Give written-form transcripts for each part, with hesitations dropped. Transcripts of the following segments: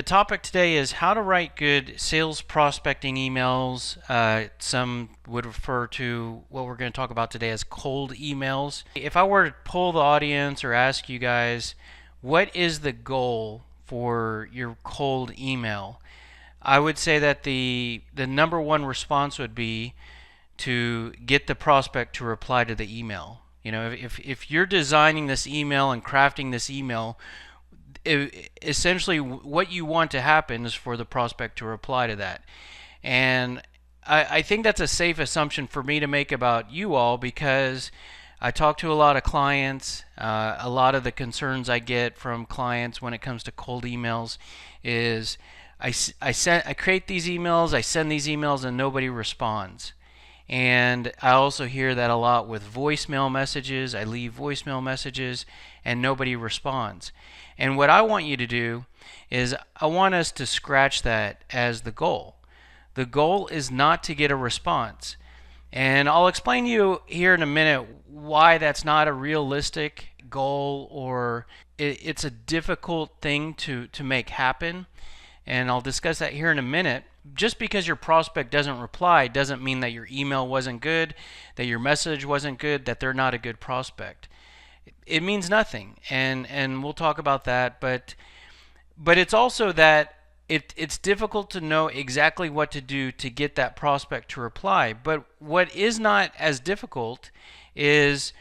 topic today is how to write good sales prospecting emails. Some would refer to what we're going to talk about today as cold emails. If I were to poll the audience or ask you guys, what is the goal for your cold email? I would say that the number one response would be to get the prospect to reply to the email. You know, if you're designing this email and crafting this email, essentially what you want to happen is for the prospect to reply to that. And I think that's a safe assumption for me to make about you all, because I talk to a lot of clients. A lot of the concerns I get from clients when it comes to cold emails is I create these emails, I send these emails, and nobody responds. And I also hear that a lot with voicemail messages. I leave voicemail messages and nobody responds. And what I want you to do is I want us to scratch that as the goal. The goal is not to get a response. And I'll explain to you here in a minute why that's not a realistic goal, or it's a difficult thing to make happen. And I'll discuss that here in a minute. Just because your prospect doesn't reply doesn't mean that your email wasn't good, that your message wasn't good, that they're not a good prospect. It means nothing, and we'll talk about that. But it's also that it's difficult to know exactly what to do to get that prospect to reply. But what is not as difficult is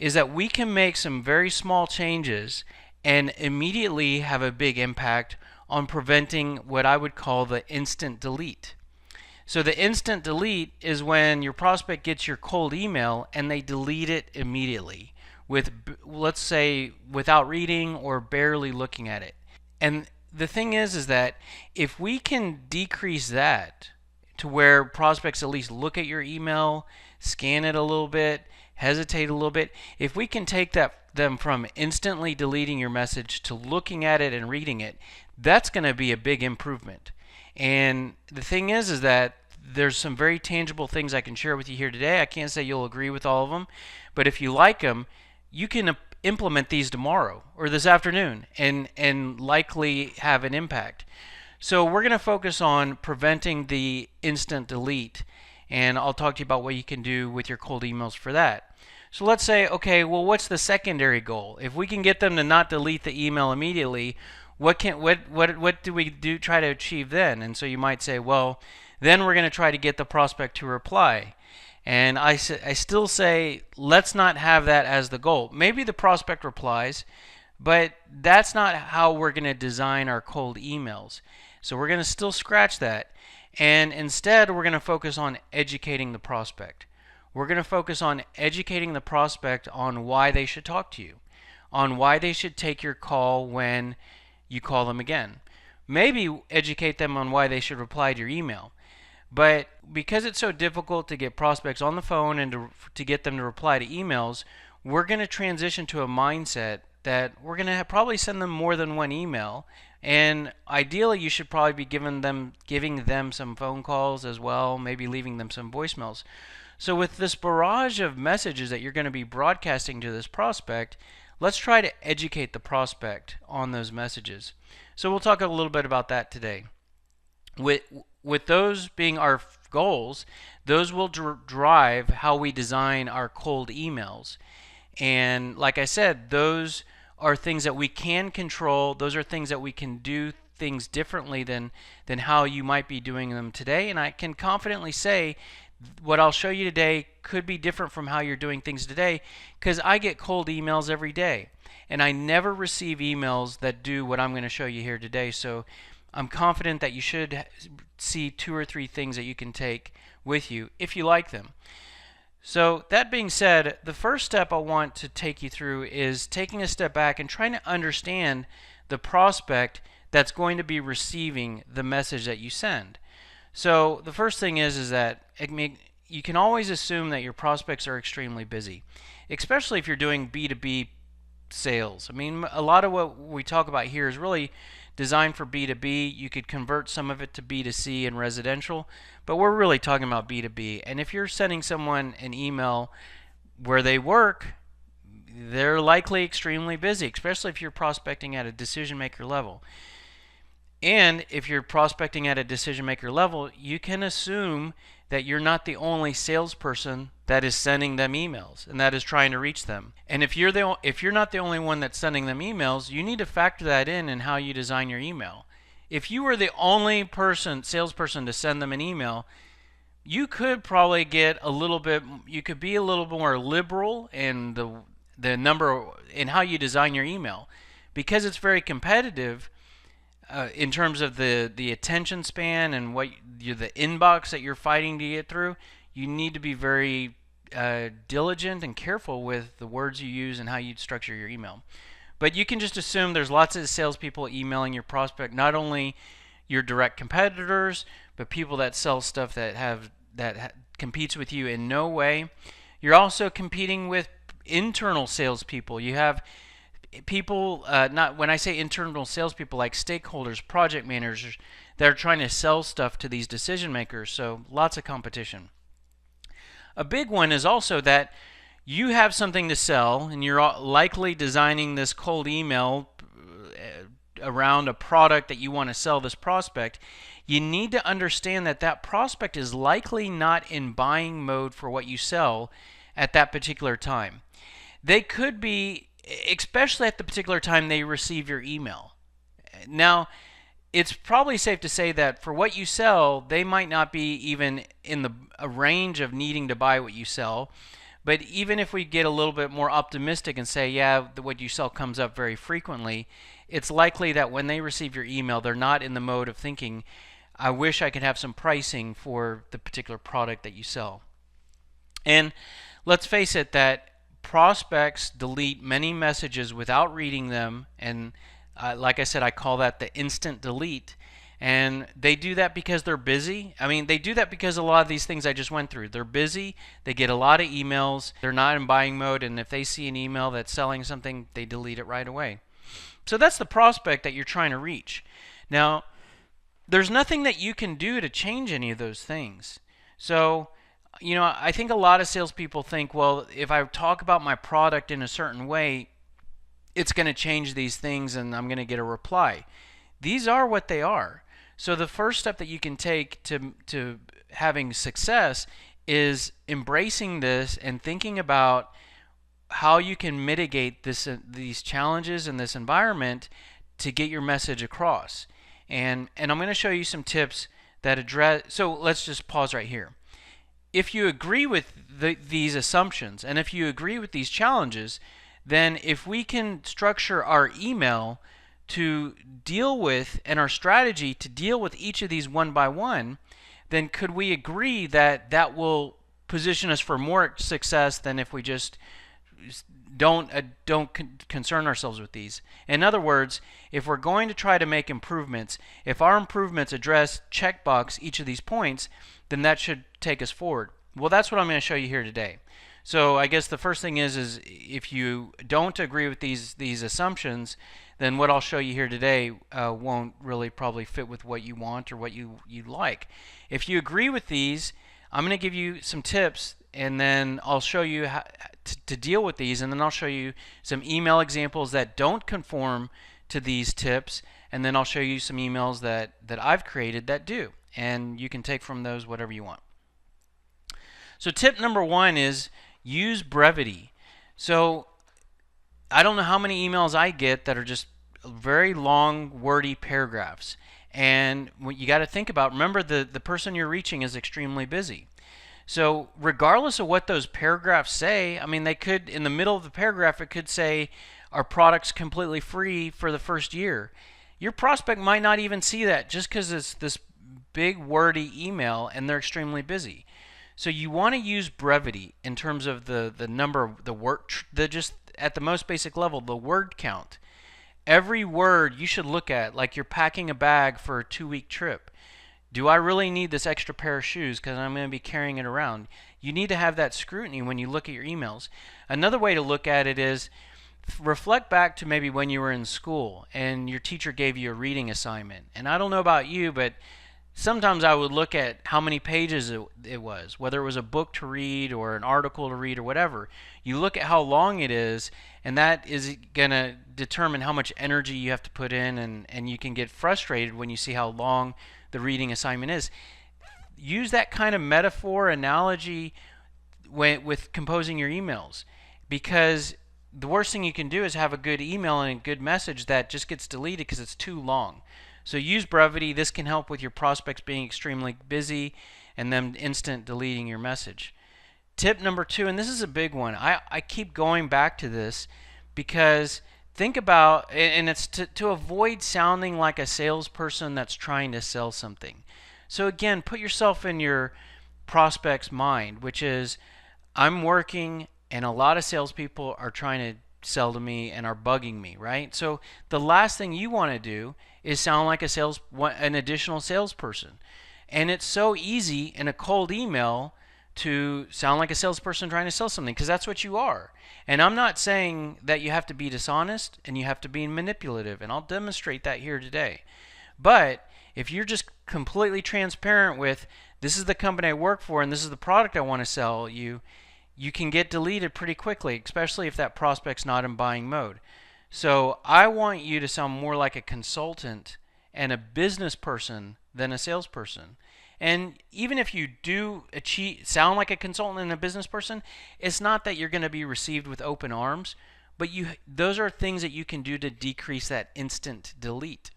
that we can make some very small changes and immediately have a big impact on preventing what I would call the instant delete. So the instant delete is when your prospect gets your cold email and they delete it immediately, with, let's say, without reading or barely looking at it. And the thing is that if we can decrease that to where prospects at least look at your email, scan it a little bit, hesitate a little bit, if we can take them from instantly deleting your message to looking at it and reading it, that's going to be a big improvement. And the thing is that there's some very tangible things I can share with you here today. I can't say you'll agree with all of them, but if you like them, you can implement these tomorrow or this afternoon and likely have an impact. So we're going to focus on preventing the instant delete, and I'll talk to you about what you can do with your cold emails for that. So let's say, okay, well, what's the secondary goal? If we can get them to not delete the email immediately, what do we try to achieve then? And so you might say, well, then we're going to try to get the prospect to reply. And I still say, let's not have that as the goal. Maybe the prospect replies, but that's not how we're going to design our cold emails. So we're going to still scratch that. And instead, we're going to focus on educating the prospect. We're going to focus on educating the prospect on why they should talk to you, on why they should take your call when you call them again. Maybe educate them on why they should reply to your email. But because it's so difficult to get prospects on the phone and to get them to reply to emails, we're going to transition to a mindset that we're going to probably send them more than one email. And ideally, you should probably be giving them some phone calls as well, maybe leaving them some voicemails. So with this barrage of messages that you're going to be broadcasting to this prospect, let's try to educate the prospect on those messages. So we'll talk a little bit about that today. With those being our goals, those will drive how we design our cold emails. And like I said, those are things that we can control. Those are things that we can do things differently than how you might be doing them today. And I can confidently say what I'll show you today could be different from how you're doing things today, because I get cold emails every day. And I never receive emails that do what I'm going to show you here today. So I'm confident that you should see 2 or 3 things that you can take with you if you like them. So that being said, the first step I want to take you through is taking a step back and trying to understand the prospect that's going to be receiving the message that you send. So the first thing is that you can always assume that your prospects are extremely busy, especially if you're doing B2B sales. I mean, a lot of what we talk about here is really designed for B2B. You could convert some of it to B2C and residential, but we're really talking about B2B. And if you're sending someone an email where they work, they're likely extremely busy, especially if you're prospecting at a decision maker level. And if you're prospecting at a decision maker level, you can assume that you're not the only salesperson that is sending them emails and that is trying to reach them. And if you're not the only one that's sending them emails, you need to factor that in how you design your email. If you were the only salesperson to send them an email, you could probably get you could be a little more liberal in the number in how you design your email, because it's very competitive. In terms of the attention span and the inbox that you're fighting to get through, you need to be very diligent and careful with the words you use and how you structure your email. But you can just assume there's lots of salespeople emailing your prospect, not only your direct competitors, but people that sell stuff that competes with you in no way. You're also competing with internal salespeople. You have people, not when I say internal salespeople, like stakeholders, project managers, that are trying to sell stuff to these decision makers. So lots of competition. A big one is also that you have something to sell, and you're likely designing this cold email around a product that you want to sell this prospect. You need to understand that that prospect is likely not in buying mode for what you sell at that particular time. They could be, especially at the particular time they receive your email. Now, it's probably safe to say that for what you sell, they might not be even in a range of needing to buy what you sell. But even if we get a little bit more optimistic and say, yeah, what you sell comes up very frequently, it's likely that when they receive your email, they're not in the mode of thinking, I wish I could have some pricing for the particular product that you sell. And let's face it, that prospects delete many messages without reading them, and like I said, I call that the instant delete. And they do that because they're busy. I mean, they do that because a lot of these things I just went through. They're busy, they get a lot of emails, they're not in buying mode, and if they see an email that's selling something, they delete it right away. So that's the prospect that you're trying to reach. Now, there's nothing that you can do to change any of those things. So, I think a lot of salespeople think, well, if I talk about my product in a certain way, it's going to change these things and I'm going to get a reply. These are what they are. So the first step that you can take to having success is embracing this and thinking about how you can mitigate these challenges in this environment to get your message across. And I'm going to show you some tips that address. So let's just pause right here. If you agree with these assumptions, and if you agree with these challenges, then if we can structure our email to deal with, and our strategy to deal with each of these one by one, then could we agree that that will position us for more success than if we just don't concern ourselves with these? In other words, if we're going to try to make improvements, if our improvements address checkbox each of these points, then that should take us forward. Well, that's what I'm going to show you here today. So I guess the first thing is if you don't agree with these assumptions, then what I'll show you here today won't really probably fit with what you want or what you like. If you agree with these, I'm going to give you some tips, and then I'll show you how to deal with these, and then I'll show you some email examples that don't conform to these tips, and then I'll show you some emails that I've created that do, and you can take from those whatever you want. So tip number one is use brevity. So I don't know how many emails I get that are just very long, wordy paragraphs. And what you got to think about, remember the person you're reaching is extremely busy. So regardless of what those paragraphs say, I mean, they could, in the middle of the paragraph, it could say, our product's completely free for the first year. Your prospect might not even see that just because it's this big wordy email and they're extremely busy. So you want to use brevity in terms of the number of the word, just at the most basic level, the word count. Every word you should look at like you're packing a bag for a 2-week trip. Do I really need this extra pair of shoes because I'm going to be carrying it around? You need to have that scrutiny when you look at your emails. Another way to look at it is reflect back to maybe when you were in school and your teacher gave you a reading assignment. And I don't know about you, but sometimes I would look at how many pages it was, whether it was a book to read or an article to read or whatever. You look at how long it is, and that is going to determine how much energy you have to put in, and you can get frustrated when you see how long the reading assignment is. Use that kind of metaphor, analogy with composing your emails, because the worst thing you can do is have a good email and a good message that just gets deleted because it's too long. So use brevity. This can help with your prospects being extremely busy and then instant deleting your message. Tip number 2, and this is a big one. I keep going back to this because think about, and it's to avoid sounding like a salesperson that's trying to sell something. So again, put yourself in your prospect's mind, which is, I'm working and a lot of salespeople are trying to sell to me and are bugging me, right? So the last thing you want to do is sound like an additional salesperson. And it's so easy in a cold email to sound like a salesperson trying to sell something, because that's what you are. And I'm not saying that you have to be dishonest and you have to be manipulative, and I'll demonstrate that here today. But if you're just completely transparent with, this is the company I work for and this is the product I want to sell you, you can get deleted pretty quickly, especially if that prospect's not in buying mode. So I want you to sound more like a consultant and a business person than a salesperson. And even if you do sound like a consultant and a business person, it's not that you're going to be received with open arms, but those are things that you can do to decrease that instant delete.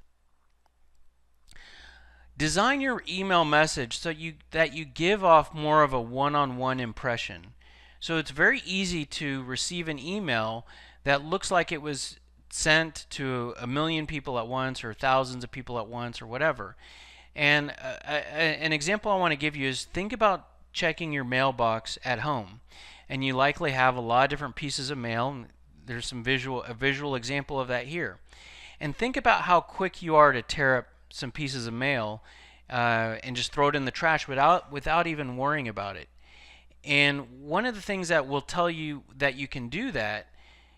Design your email message so that you give off more of a one-on-one impression. So it's very easy to receive an email that looks like it was sent to a million people at once or thousands of people at once or whatever. And an example I want to give you is, think about checking your mailbox at home. And you likely have a lot of different pieces of mail. There's a visual example of that here. And think about how quick you are to tear up some pieces of mail and just throw it in the trash without even worrying about it. And one of the things that will tell you that you can do that,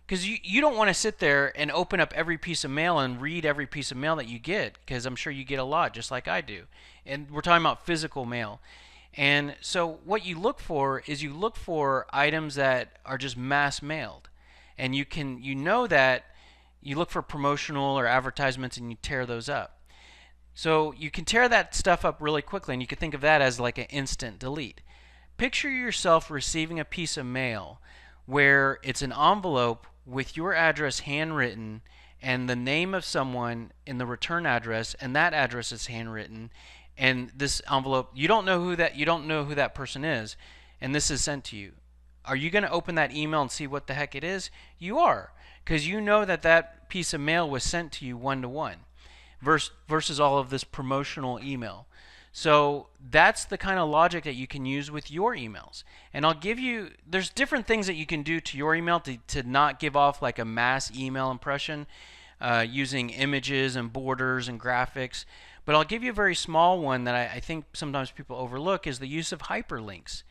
because you don't want to sit there and open up every piece of mail and read every piece of mail that you get, because I'm sure you get a lot, just like I do. And we're talking about physical mail. And so what you look for is you look for items that are just mass mailed. And you know that you look for promotional or advertisements and you tear those up. So you can tear that stuff up really quickly, and you can think of that as like an instant delete. Picture yourself receiving a piece of mail where it's an envelope with your address handwritten and the name of someone in the return address, and that address is handwritten, and this envelope, you don't know who that person is, and this is sent to you. Are you going to open that email and see what the heck it is? You are, because you know that piece of mail was sent to you one-to-one versus all of this promotional email. So that's the kind of logic that you can use with your emails. And I'll give you, there's different things that you can do to your email to not give off like a mass email impression using images and borders and graphics. But I'll give you a very small one that I think sometimes people overlook, is the use of hyperlinks.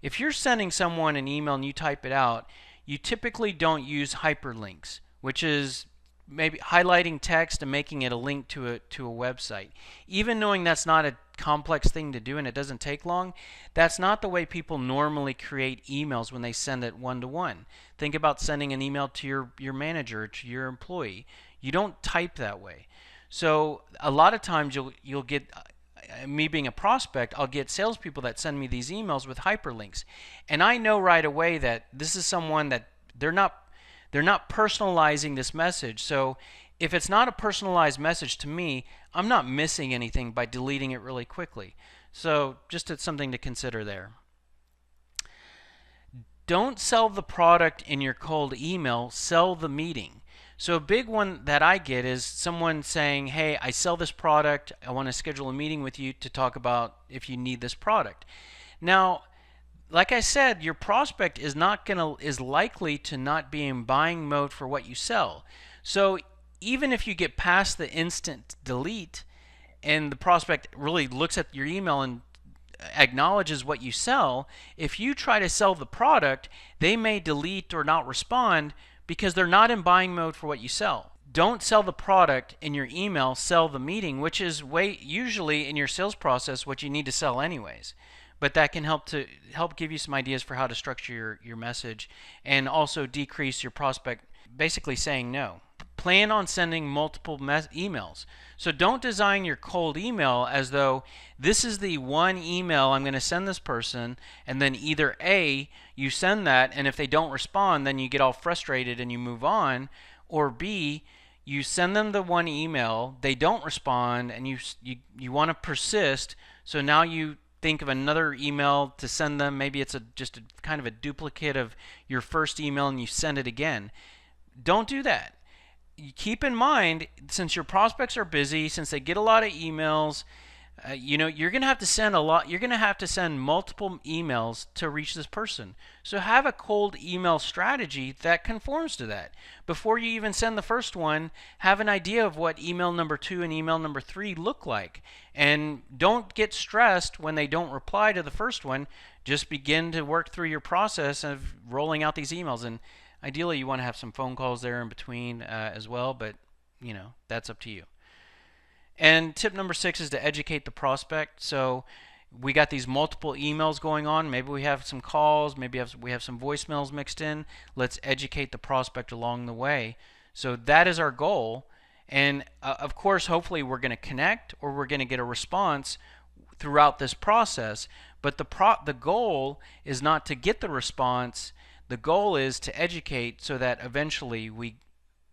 If you're sending someone an email and you type it out, you typically don't use hyperlinks, which is maybe highlighting text and making it a link to a website. Even knowing that's not a complex thing to do and it doesn't take long, that's not the way people normally create emails when they send it one-to-one. Think about sending an email to your manager, to your employee. You don't type that way. So a lot of times you'll get, me being a prospect, I'll get salespeople that send me these emails with hyperlinks, and I know right away that this is someone that they're not personalizing this message. So if it's not a personalized message to me, I'm not missing anything by deleting it really quickly. So just it's something to consider there. Don't sell the product in your cold email, sell the meeting. So a big one that I get is someone saying, hey, I sell this product, I want to schedule a meeting with you to talk about if you need this product. Now, like I said, your prospect is likely to not be in buying mode for what you sell. So even if you get past the instant delete and the prospect really looks at your email and acknowledges what you sell, if you try to sell the product, they may delete or not respond because they're not in buying mode for what you sell. Don't sell the product in your email, sell the meeting, which is usually in your sales process what you need to sell anyways. But that can help give you some ideas for how to structure your message and also decrease your prospect basically saying no. Plan on sending multiple emails. So don't design your cold email as though this is the one email I'm going to send this person, and then either A, you send that, and if they don't respond, then you get all frustrated and you move on, or B, you send them the one email, they don't respond, and you want to persist. So now you think of another email to send them. Maybe it's just a kind of a duplicate of your first email, and you send it again. Don't do that. You keep in mind, since your prospects are busy, since they get a lot of emails, you're going to have to send a lot. You're going to have to send multiple emails to reach this person. So have a cold email strategy that conforms to that. Before you even send the first one, have an idea of what email number 2 and email number 3 look like. And don't get stressed when they don't reply to the first one. Just begin to work through your process of rolling out these emails. And ideally, you want to have some phone calls there in between as well, but that's up to you. And tip number 6 is to educate the prospect. So we got these multiple emails going on. Maybe we have some calls. Maybe we have some voicemails mixed in. Let's educate the prospect along the way. So that is our goal. And of course, hopefully we're going to connect or we're going to get a response throughout this process. But the goal is not to get the response. The goal is to educate so that eventually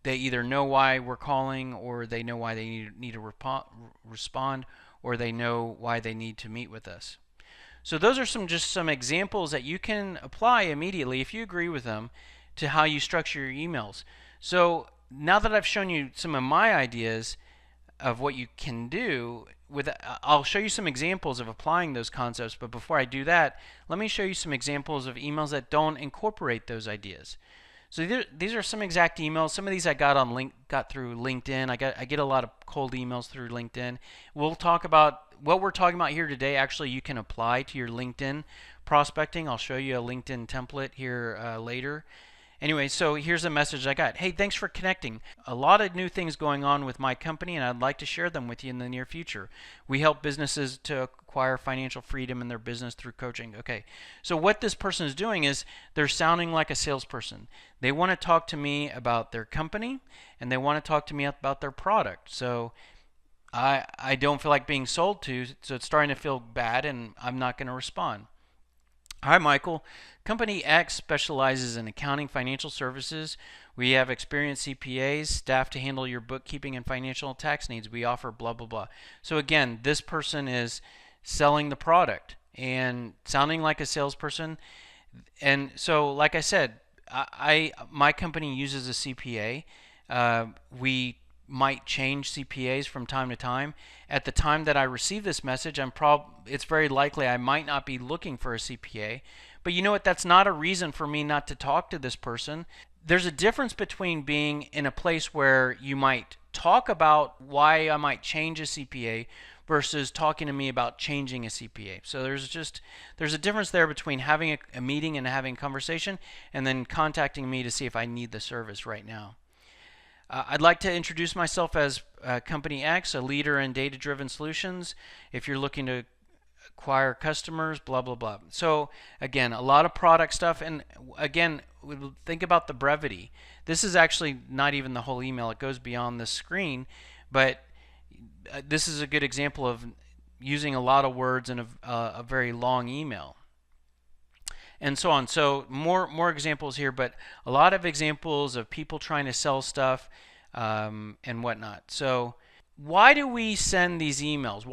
they either know why we're calling, or they know why they need to respond, or they know why they need to meet with us. So those are just some examples that you can apply immediately, if you agree with them, to how you structure your emails. So now that I've shown you some of my ideas of what you can do, I'll show you some examples of applying those concepts. But before I do that, let me show you some examples of emails that don't incorporate those ideas. So these are some exact emails. Some of these I got through LinkedIn. I get a lot of cold emails through LinkedIn. We'll talk about what we're talking about here today. Actually, you can apply to your LinkedIn prospecting. I'll show you a LinkedIn template here later. Anyway, so here's a message I got. Hey, thanks for connecting. A lot of new things going on with my company, and I'd like to share them with you in the near future. We help businesses to acquire financial freedom in their business through coaching. Okay, so what this person is doing is they're sounding like a salesperson. They want to talk to me about their company, and they want to talk to me about their product. So I don't feel like being sold to, so it's starting to feel bad, and I'm not going to respond. Hi, Michael. Company X specializes in accounting financial services. We have experienced CPAs, staff to handle your bookkeeping and financial tax needs. We offer blah, blah, blah. So again, this person is selling the product and sounding like a salesperson. And so, like I said, my company uses a CPA. We might change CPAs from time to time. At the time that I receive this message, it's very likely I might not be looking for a CPA. But you know what? That's not a reason for me not to talk to this person. There's a difference between being in a place where you might talk about why I might change a CPA versus talking to me about changing a CPA. So there's a difference there between having a meeting and having a conversation and then contacting me to see if I need the service right now. I'd like to introduce myself as Company X, a leader in data-driven solutions. If you're looking to acquire customers, blah, blah, blah. So again, a lot of product stuff. And again, think about the brevity. This is actually not even the whole email. It goes beyond the screen. But this is a good example of using a lot of words in a very long email. And so on. So more examples here, but a lot of examples of people trying to sell stuff and whatnot. So why do we send these emails?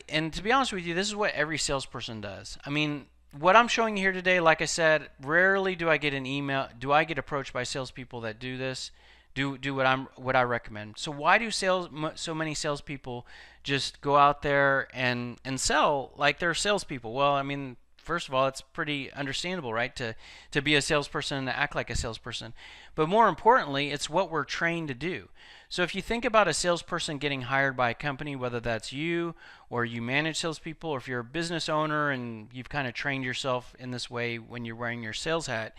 And to be honest with you, this is what every salesperson does. I mean, what I'm showing you here today, like I said, rarely do I get an email. Do I get approached by salespeople that do this? Do what I recommend. So why do so many salespeople just go out there and sell like they're salespeople? Well, I mean, first of all, it's pretty understandable, right, to be a salesperson and to act like a salesperson. But more importantly, it's what we're trained to do. So if you think about a salesperson getting hired by a company, whether that's you or you manage salespeople, or if you're a business owner and you've kind of trained yourself in this way when you're wearing your sales hat,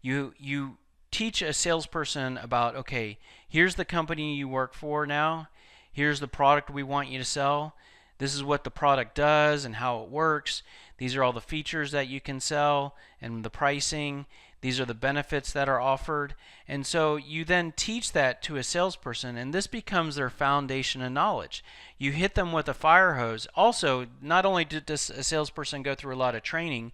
you teach a salesperson about, okay, here's the company you work for now, here's the product we want you to sell, this is what the product does and how it works, these are all the features that you can sell and the pricing, these are the benefits that are offered. And so you then teach that to a salesperson, and this becomes their foundation of knowledge. You hit them with a fire hose. Also, not only does a salesperson go through a lot of training,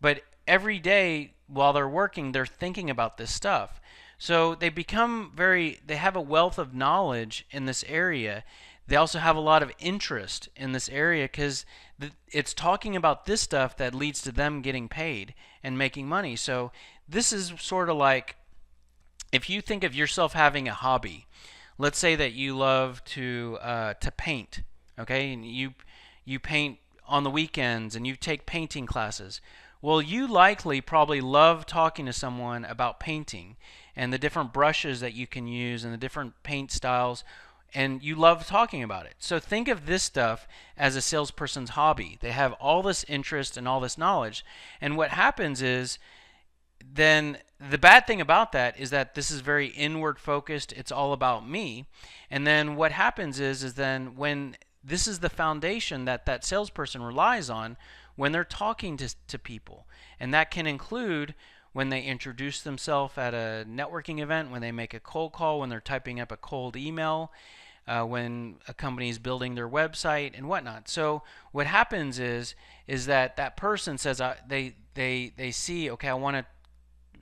but every day while they're working, they're thinking about this stuff. So they have a wealth of knowledge in this area. They also have a lot of interest in this area because it's talking about this stuff that leads to them getting paid and making money. So this is sort of like, if you think of yourself having a hobby, let's say that you love to paint, okay, and you paint on the weekends and you take painting classes. Well, you likely probably love talking to someone about painting and the different brushes that you can use and the different paint styles, and you love talking about it. So think of this stuff as a salesperson's hobby. They have all this interest and all this knowledge, and what happens is, then the bad thing about that is that this is very inward focused. It's all about me. And then what happens is then when this is the foundation that salesperson relies on when they're talking to people. And that can include when they introduce themselves at a networking event, when they make a cold call, when they're typing up a cold email, when a company is building their website and whatnot. So what happens is that person says they see, okay, I want to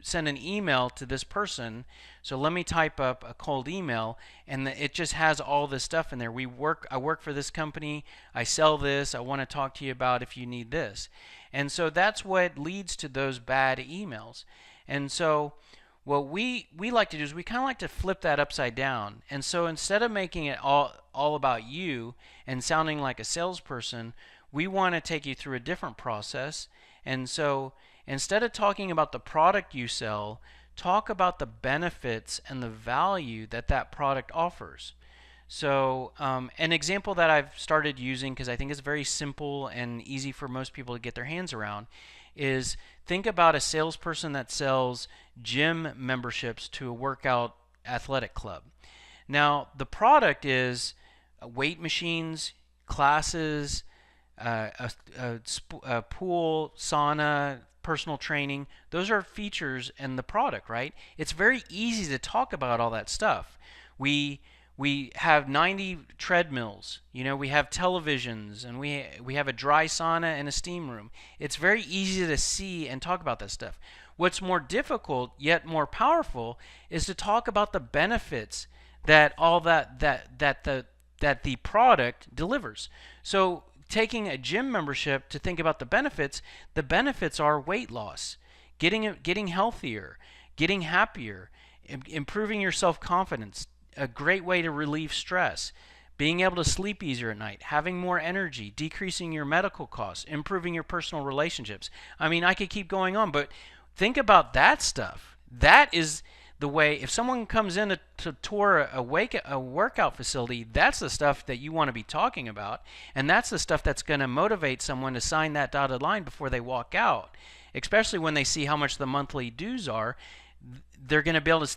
send an email to this person, so let me type up a cold email, and it just has all this stuff in there. I work for this company, I sell this, I want to talk to you about if you need this. And so that's what leads to those bad emails. And so what we like to do is we kind of like to flip that upside down. And so instead of making it all about you and sounding like a salesperson, we want to take you through a different process. And so instead of talking about the product you sell, talk about the benefits and the value that product offers. So an example that I've started using, because I think it's very simple and easy for most people to get their hands around, is think about a salesperson that sells gym memberships to a workout athletic club. Now, the product is weight machines, classes, a pool, sauna, personal training. Those are features in the product, right? It's very easy to talk about all that stuff. We have 90 treadmills, we have televisions, and we have a dry sauna and a steam room. It's very easy to see and talk about that stuff. What's more difficult yet more powerful is to talk about the benefits that all that the product delivers. So taking a gym membership to think about the benefits are weight loss, getting healthier, getting happier, improving your self-confidence, a great way to relieve stress, being able to sleep easier at night, having more energy, decreasing your medical costs, improving your personal relationships. I mean, I could keep going on, but think about that stuff. That is the way, if someone comes in to tour a workout facility, that's the stuff that you want to be talking about, and that's the stuff that's going to motivate someone to sign that dotted line before they walk out, especially when they see how much the monthly dues are. They're going to be able to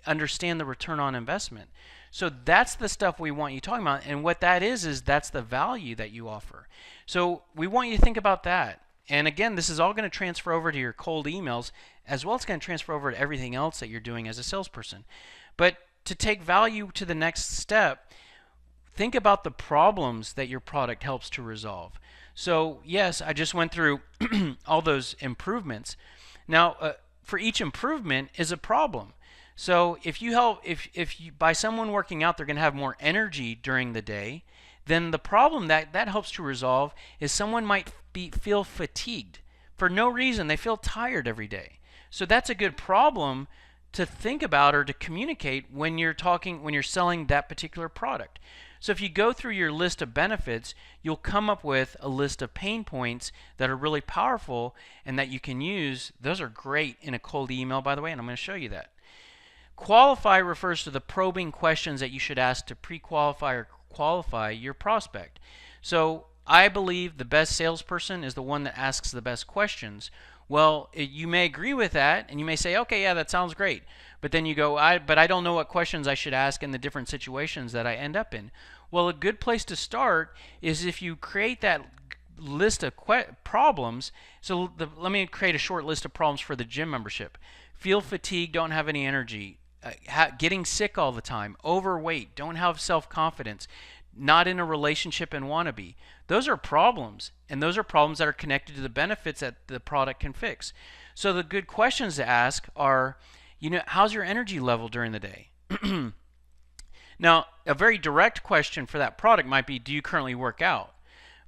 understand the return on investment. So that's the stuff we want you talking about, and what that is that's the value that you offer. So we want you to think about that. And again, this is all going to transfer over to your cold emails, as well as going to transfer over to everything else that you're doing as a salesperson. But to take value to the next step, think about the problems that your product helps to resolve. So yes, I just went through all those improvements. Now, for each improvement is a problem. So if you by someone working out, they're going to have more energy during the day, then the problem that helps to resolve is someone might feel fatigued for no reason. They feel tired every day. So that's a good problem to think about or to communicate when you're selling that particular product. So if you go through your list of benefits, you'll come up with a list of pain points that are really powerful and that you can use. Those are great in a cold email, by the way, and I'm going to show you that. Qualify refers to the probing questions that you should ask to pre-qualify or qualify your prospect. So I believe the best salesperson is the one that asks the best questions. Well, you may agree with that, and you may say, okay, yeah, that sounds great. But then you go, but I don't know what questions I should ask in the different situations that I end up in. Well, a good place to start is if you create that list of problems. So let me create a short list of problems for the gym membership. Feel fatigued, don't have any energy, getting sick all the time, overweight, don't have self-confidence, not in a relationship and want to be. Those are problems, and those are problems that are connected to the benefits that the product can fix. So the good questions to ask are, how's your energy level during the day? Now, a very direct question for that product might be, do you currently work out?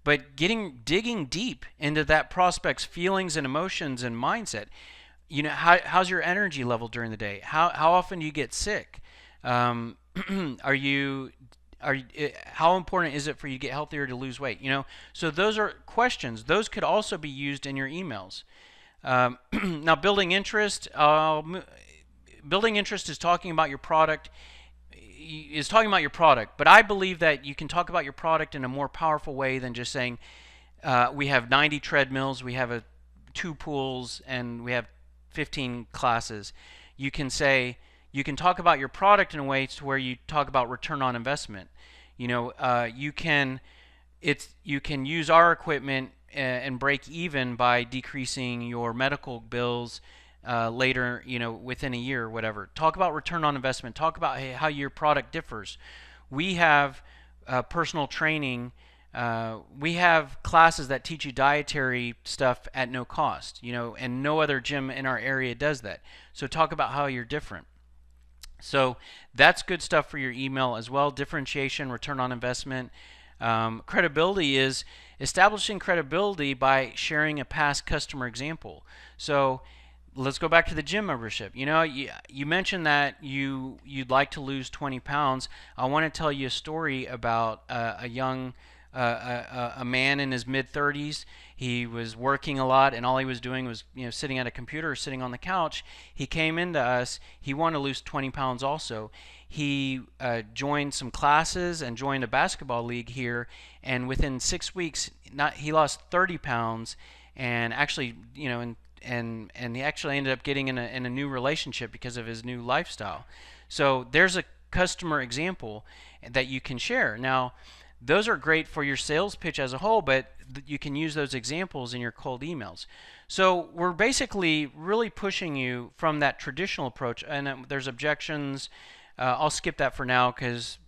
But digging deep into that prospect's feelings and emotions and mindset, how's your energy level during the day? How often do you get sick? Are you how important is it for you to get healthier, to lose weight? So those are questions. Those could also be used in your emails. Now, building interest is talking about your product. But I believe that you can talk about your product in a more powerful way than just saying we have 90 treadmills, we have 2 pools, and we have 15 classes. You can talk about your product in a way to where you talk about return on investment. You can use our equipment and break even by decreasing your medical bills later, within a year or whatever. Talk about return on investment. Talk about how your product differs. We have personal training. We have classes that teach you dietary stuff at no cost, and no other gym in our area does that. So talk about how you're different. So that's good stuff for your email as well. Differentiation, return on investment. Credibility is establishing credibility by sharing a past customer example. So let's go back to the gym membership. You mentioned that you'd like to lose 20 pounds. I want to tell you a story about a young a man in his mid-30s. He was working a lot, and all he was doing was sitting at a computer or sitting on the couch. He came into us. He wanted to lose 20 pounds also. He joined some classes and joined a basketball league here, and within 6 weeks, he lost 30 pounds, and actually, and he actually ended up getting in a new relationship because of his new lifestyle. So there's a customer example that you can share. Now, those are great for your sales pitch as a whole, but you can use those examples in your cold emails. So we're basically really pushing you from that traditional approach, and there's objections. I'll skip that for now because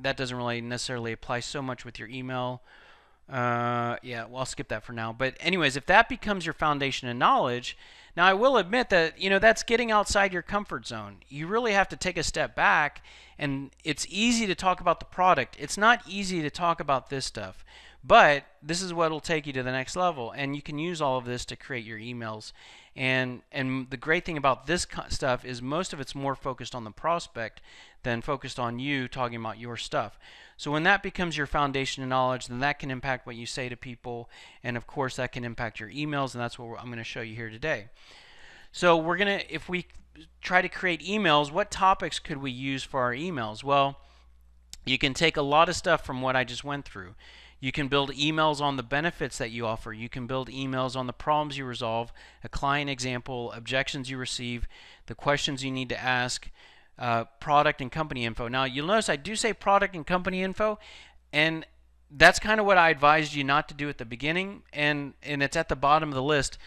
that doesn't really necessarily apply so much with your email. Yeah, well, I'll skip that for now. But anyways, if that becomes your foundation of knowledge, now I will admit that, that's getting outside your comfort zone. You really have to take a step back, and it's easy to talk about the product. It's not easy to talk about this stuff, but this is what will take you to the next level, and you can use all of this to create your emails. And the great thing about this stuff is most of it's more focused on the prospect than focused on you talking about your stuff. So when that becomes your foundation of knowledge, then that can impact what you say to people, and of course that can impact your emails, and that's what I'm going to show you here today. So if we try to create emails, what topics could we use for our emails? Well, you can take a lot of stuff from what I just went through. You can build emails on the benefits that you offer. You can build emails on the problems you resolve, a client example, objections you receive, the questions you need to ask, product and company info. Now, you'll notice I do say product and company info, and that's kind of what I advised you not to do at the beginning, and it's at the bottom of the list.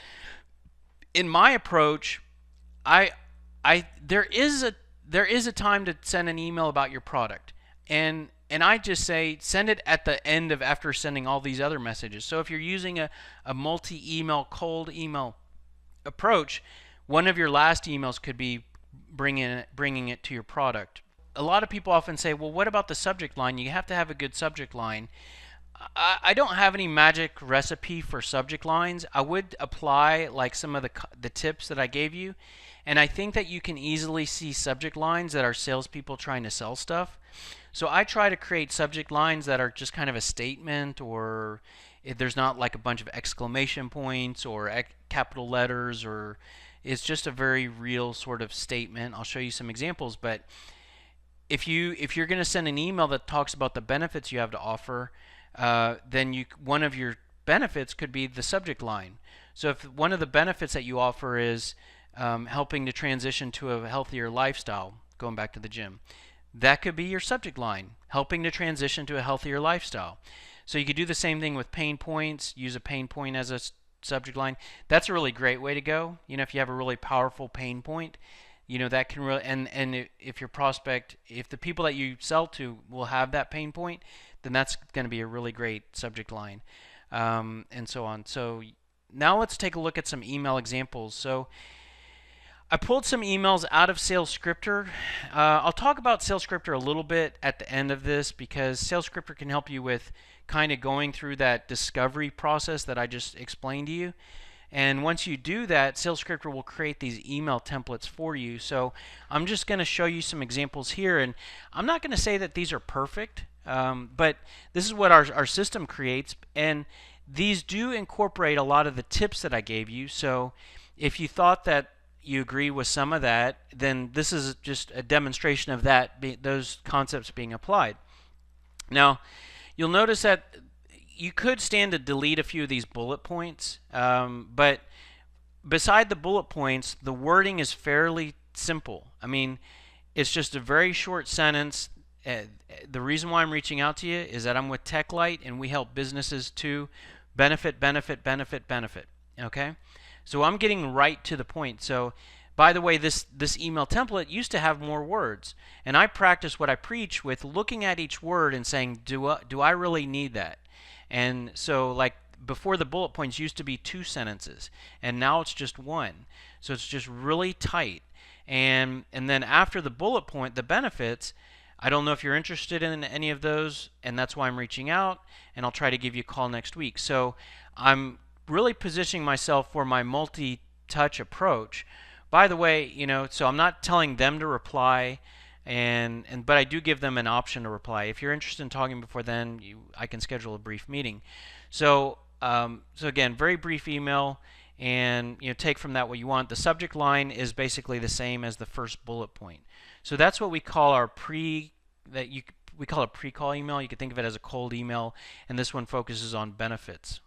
In my approach, there is a time to send an email about your product, and I just say send it at the end of after sending all these other messages. So if you're using a multi-email, cold email approach, one of your last emails could be bringing it to your product. A lot of people often say, well, what about the subject line? You have to have a good subject line. I don't have any magic recipe for subject lines. I would apply like some of the tips that I gave you, and I think that you can easily see subject lines that are salespeople trying to sell stuff. So I try to create subject lines that are just kind of a statement, or if there's not like a bunch of exclamation points or capital letters, or it's just a very real sort of statement. I'll show you some examples, but if you're going to send an email that talks about the benefits you have to offer, then one of your benefits could be the subject line. So if one of the benefits that you offer is helping to transition to a healthier lifestyle, going back to the gym, that could be your subject line, helping to transition to a healthier lifestyle. So you could do the same thing with pain points, use a pain point as a subject line. That's a really great way to go. If you have a really powerful pain point, that can really, and if your prospect, if the people that you sell to will have that pain point, then that's going to be a really great subject line, and so on. So now let's take a look at some email examples. So I pulled some emails out of SalesScripter. I'll talk about SalesScripter a little bit at the end of this because SalesScripter can help you with kind of going through that discovery process that I just explained to you. And once you do that, SalesScripter will create these email templates for you. So I'm just going to show you some examples here. And I'm not going to say that these are perfect, but this is what our system creates. And these do incorporate a lot of the tips that I gave you. So if you thought that you agree with some of that, then this is just a demonstration of those concepts being applied. Now, you'll notice that you could stand to delete a few of these bullet points, but beside the bullet points, the wording is fairly simple. I mean, it's just a very short sentence. The reason why I'm reaching out to you is that I'm with TechLight, and we help businesses to benefit. Okay? So I'm getting right to the point. So, by the way, this email template used to have more words, and I practice what I preach with looking at each word and saying, do I really need that? And so, like before, the bullet points used to be 2 sentences, and now it's just 1. So it's just really tight. And then after the bullet point, the benefits, I don't know if you're interested in any of those, and that's why I'm reaching out, and I'll try to give you a call next week. So I'm really positioning myself for my multi-touch approach. By the way, so I'm not telling them to reply, but I do give them an option to reply. If you're interested in talking before then, I can schedule a brief meeting. So again, very brief email, and take from that what you want. The subject line is basically the same as the first bullet point. So that's what we call our we call a pre-call email. You can think of it as a cold email, and this one focuses on benefits.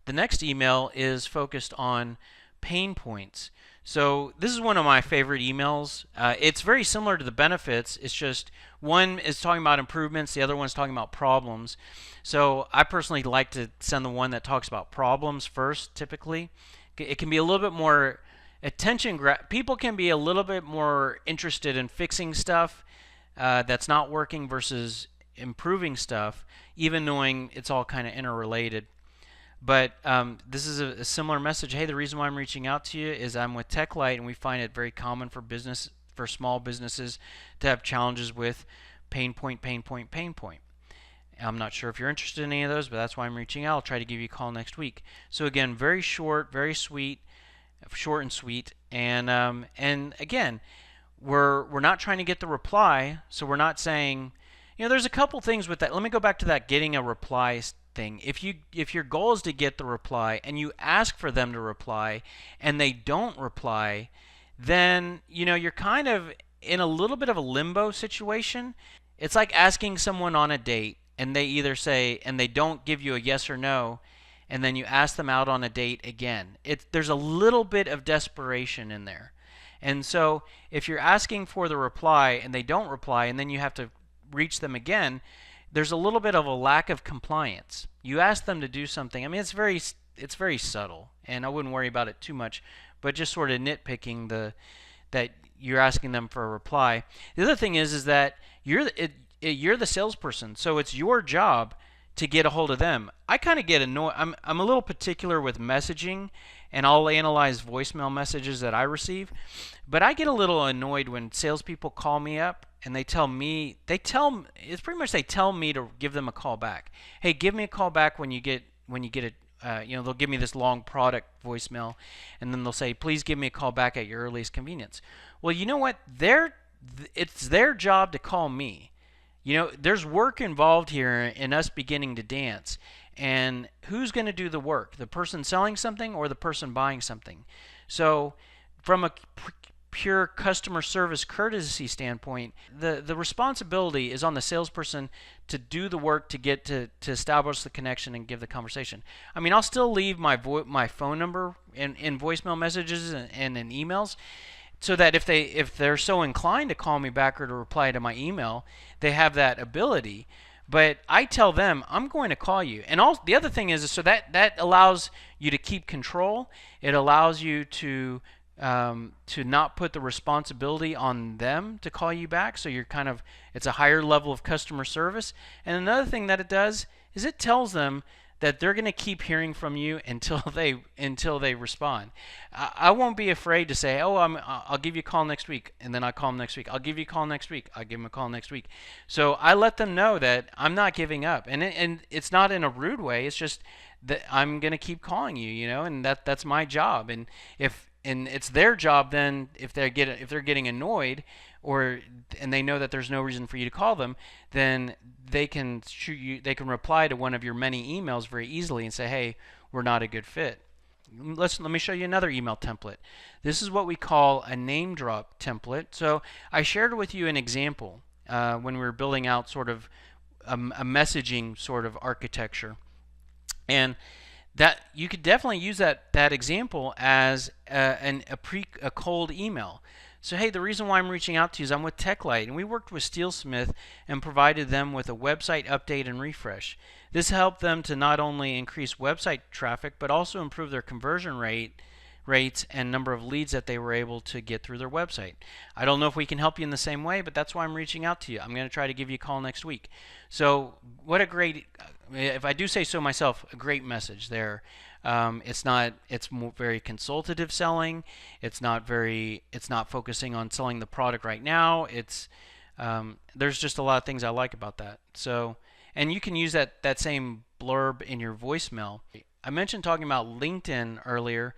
The next email is focused on pain points. So this is one of my favorite emails. It's very similar to the benefits. It's just one is talking about improvements, the other one is talking about problems. So I personally like to send the one that talks about problems first, typically. It can be a little bit more people can be a little bit more interested in fixing stuff that's not working versus improving stuff, even knowing it's all kind of interrelated. But this is a similar message. Hey, the reason why I'm reaching out to you is I'm with TechLight, and we find it very common for small businesses to have challenges with pain point. I'm not sure if you're interested in any of those, but that's why I'm reaching out. I'll try to give you a call next week. So again, very short, very sweet, short and sweet, and again, we're not trying to get the reply, so we're not saying, there's a couple things with that. Let me go back to that getting a reply thing. If your goal is to get the reply and you ask for them to reply and they don't reply, then you're kind of in a little bit of a limbo situation. It's like asking someone on a date and they either say, and they don't give you a yes or no, and then you ask them out on a date again. There's a little bit of desperation in there. And so if you're asking for the reply and they don't reply and then you have to reach them again, there's a little bit of a lack of compliance. You ask them to do something. I mean, it's very subtle, and I wouldn't worry about it too much, but just sort of nitpicking that you're asking them for a reply. The other thing is that you're the salesperson, so it's your job to get a hold of them. I kind of get annoyed. I'm a little particular with messaging, and I'll analyze voicemail messages that I receive, but I get a little annoyed when salespeople call me up and they tell me they tell me to give them a call back. Hey, give me a call back when you get it. They'll give me this long product voicemail, and then they'll say, please give me a call back at your earliest convenience. Well, you know what? It's their job to call me. There's work involved here in us beginning to dance. And who's going to do the work? The person selling something or the person buying something? So from a pure customer service courtesy standpoint, the responsibility is on the salesperson to do the work to get to establish the connection and give the conversation. I mean, I'll still leave my phone number in voicemail messages and in emails, so that if they're so inclined to call me back or to reply to my email, they have that ability. But I tell them I'm going to call you. And all the other thing is, so that allows you to keep control. It allows you to not put the responsibility on them to call you back. So you're it's a higher level of customer service. And another thing that it does is it tells them that they're going to keep hearing from you until they respond. I won't be afraid to say, "Oh, I'll give you a call next week," and then I call them next week. I'll give you a call next week. I'll give them a call next week. So I let them know that I'm not giving up, and it's not in a rude way. It's just that I'm going to keep calling you, and that's my job. And it's their job then, if they're getting annoyed, and they know that there's no reason for you to call them, then they can reply to one of your many emails very easily and say, "Hey, we're not a good fit." Let me show you another email template. This is what we call a name drop template. So I shared with you an example when we were building out sort of a messaging sort of architecture, and that you could definitely use that example as a cold email. So hey, the reason why I'm reaching out to you is I'm with TechLight, and we worked with Steelsmith and provided them with a website update and refresh. This helped them to not only increase website traffic, but also improve their conversion rates and number of leads that they were able to get through their website. I don't know if we can help you in the same way, but that's why I'm reaching out to you. I'm going to try to give you a call next week. So what a great, if I do say so myself, a great message there. It's very consultative selling. It's not focusing on selling the product right now. There's just a lot of things I like about that. So, and you can use that same blurb in your voicemail. I mentioned talking about LinkedIn earlier.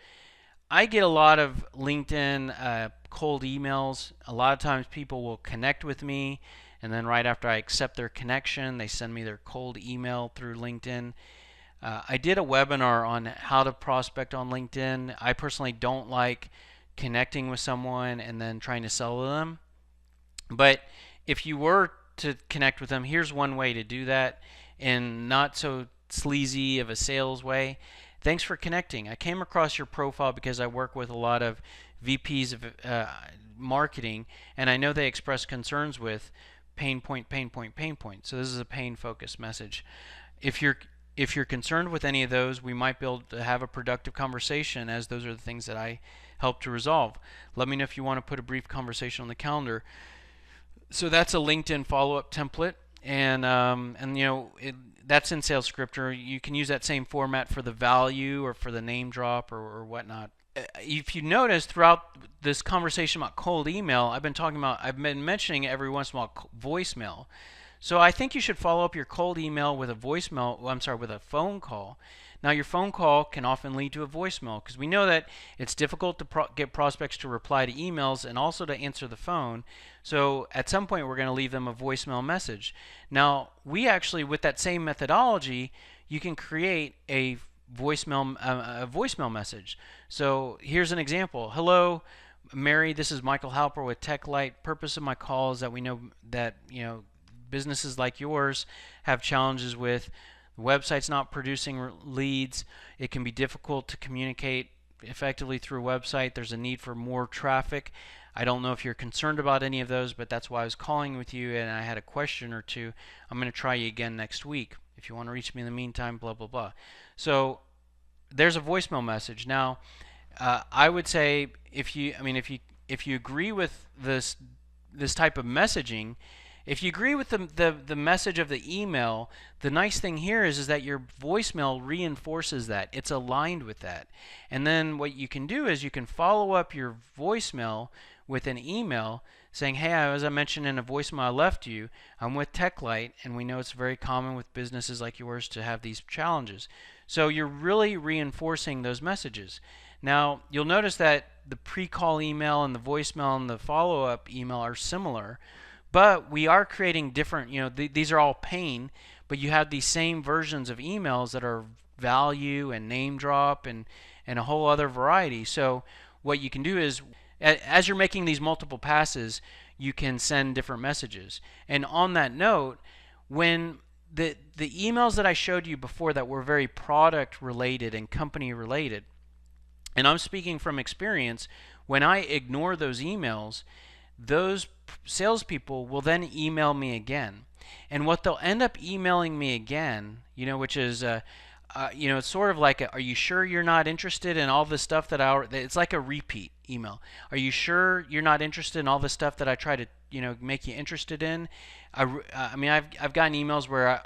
I get a lot of LinkedIn cold emails. A lot of times people will connect with me, and then right after I accept their connection, they send me their cold email through LinkedIn. I did a webinar on how to prospect on LinkedIn. I personally don't like connecting with someone and then trying to sell to them. But if you were to connect with them, here's one way to do that in not so sleazy of a sales way. Thanks for connecting. I came across your profile because I work with a lot of VPs of marketing, and I know they express concerns with pain point. So this is a pain-focused message. If you're concerned with any of those, we might be able to have a productive conversation, as those are the things that I help to resolve. Let me know if you want to put a brief conversation on the calendar. So that's a LinkedIn follow-up template, and that's in SalesScripter. You can use that same format for the value or for the name drop or whatnot. If you notice throughout this conversation about cold email, I've been mentioning every once in a while voicemail. So I think you should follow up your cold email with with a phone call. Now your phone call can often lead to a voicemail because we know that it's difficult to get prospects to reply to emails and also to answer the phone. So at some point we're going to leave them a voicemail message. Now we actually, with that same methodology, you can create a voicemail message. So here's an example. Hello, Mary. This is Michael Halper with TechLight. Purpose of my call is that we know that businesses like yours have challenges with the website's not producing leads. It can be difficult to communicate effectively through a website. There's a need for more traffic. I don't know if you're concerned about any of those, but that's why I was calling with you, and I had a question or two. I'm going to try you again next week. If you want to reach me in the meantime, blah, blah, blah. So there's a voicemail message. Now, I would say if you agree with this type of messaging, if you agree with the message of the email, the nice thing here is that your voicemail reinforces that. It's aligned with that. And then what you can do is you can follow up your voicemail with an email saying, hey, as I mentioned in a voicemail I left you, I'm with TechLight, and we know it's very common with businesses like yours to have these challenges. So you're really reinforcing those messages. Now, you'll notice that the pre-call email and the voicemail and the follow-up email are similar, but we are creating different, these are all pain, but you have these same versions of emails that are value and name drop and a whole other variety. So what you can do is As you're making these multiple passes, you can send different messages. And on that note, when the emails that I showed you before that were very product related and company related, and I'm speaking from experience, when I ignore those emails, those salespeople will then email me again. And what they'll end up emailing me again, which is, it's sort of like, are you sure you're not interested in all the stuff that it's like a repeat email. Are you sure you're not interested in all the stuff that I try to, make you interested in? I mean, I've gotten emails where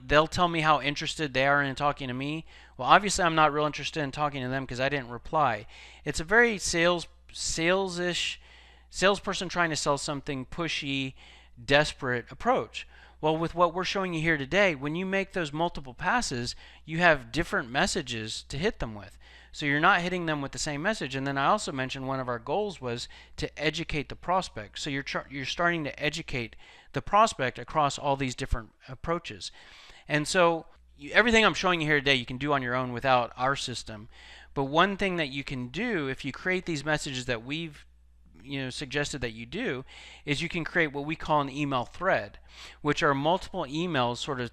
they'll tell me how interested they are in talking to me. Well, obviously I'm not real interested in talking to them because I didn't reply. It's a very salesish, salesperson trying to sell something pushy, desperate approach. Well, with what we're showing you here today, when you make those multiple passes, you have different messages to hit them with. So you're not hitting them with the same message. And then I also mentioned one of our goals was to educate the prospect. So you're starting to educate the prospect across all these different approaches. And so everything I'm showing you here today you can do on your own without our system. But one thing that you can do if you create these messages that we've suggested that you do is you can create what we call an email thread, which are multiple emails sort of